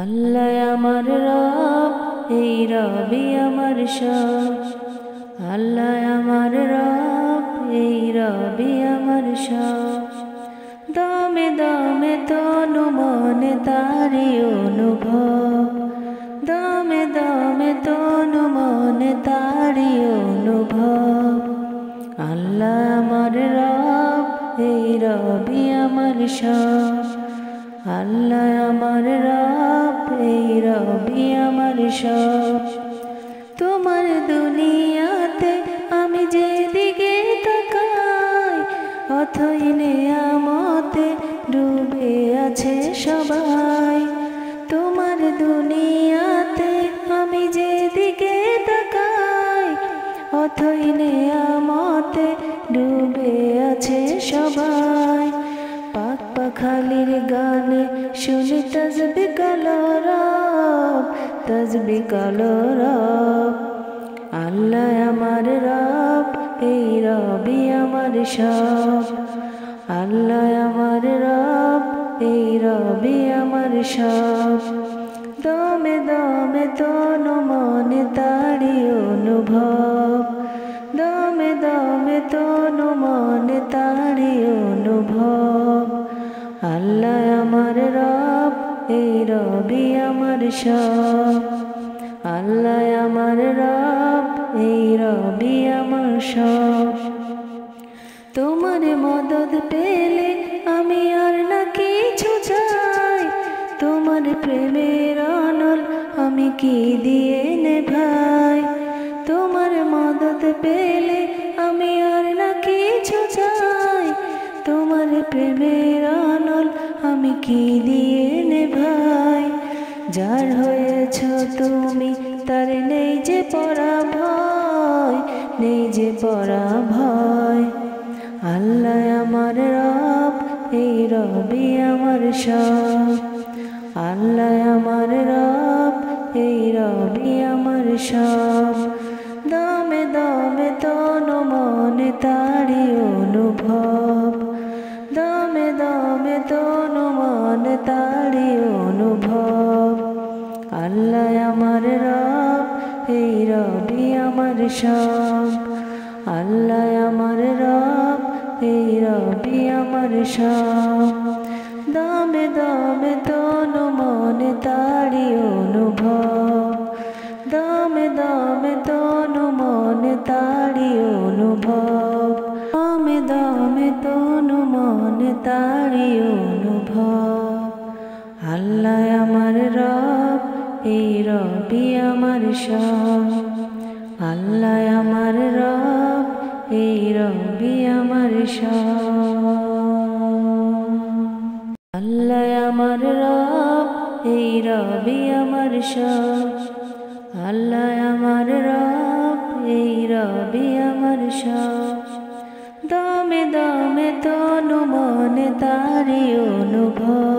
আল্লাহ আমার রব, এই রবি আমার সব। আল্লাহ আমার রব, এই রবি আমার সব। দমে দমে তনু মনে তারি অনুভব, দমে দমে তনু মনে তারি অনুভব। আল্লাহ আমার রব, এই রবি আমার সব। আল্লাহ আমার রব, এই রবি আমার সব। তোমার দুনিয়াতে আমি যেদিকে তাকাই, অথই নেয়ামতে ডুবে আছে সবাই। তোমার দুনিয়াতে আমি যেদিকে তাকাই, অথই নেয়ামতে ডুবে আছে সবাই। পাক পাখালির গানে শুনি তসবিহ কালো রব, তসবিহ কালো রব। আল্লাহ আমার রব, এই রবি আমার সব। আল্লাহ আমার রব, এই রবি আমার সব। দমে দমে তনু মনে তারি অনুভব, দমে দমে তনু মনে তারি অনুভব। আল্লাহ আমার রব, এই রবি আমার সব। আল্লাহ আমার রব, এই রবি আমার সব। তোমার মদদ পেলে আমি আর না কিছু চাই, তোমার প্রেমের অনল আমি কি দিয়ে নেভাই। তোমার মদদ পেলে আমি আর না কিছু চাই, তোমার প্রেমের অনল আমি কি দিয়ে নেভাই। যার হয়েছ তুমি তার নেই যে পরাভয়, নেই যে পরাভয়। আল্লাহ আমার রব, এই রবি আমার সব। আল্লাহ আমার রব, এই রবি আমার সব। দমে দমে তনু মনে তারি অনুভব, দমে দমে তনু মনে তারি অনুভব। আল্লাহ আমার রব, এই রবি আমার সব। আল্লাহ আমার রব, এই রবি আমার সব। দমে দমে তনু মনে তারি অনুভব, দমে দমে তনু মনে তারি অনুভব। দমে দমে তনু মনে তারি অনুভব। আল্লাহ আমার রব, এই রবি আমার সব। আল্লাহ আমার রব, এই রবি আমার সব। আল্লাহ আমার রব, এই রবি আমার সব। আল্লাহ আমার রব, এই রবি আমার সব। দমে দমে তনু মনে তারি অনুভব,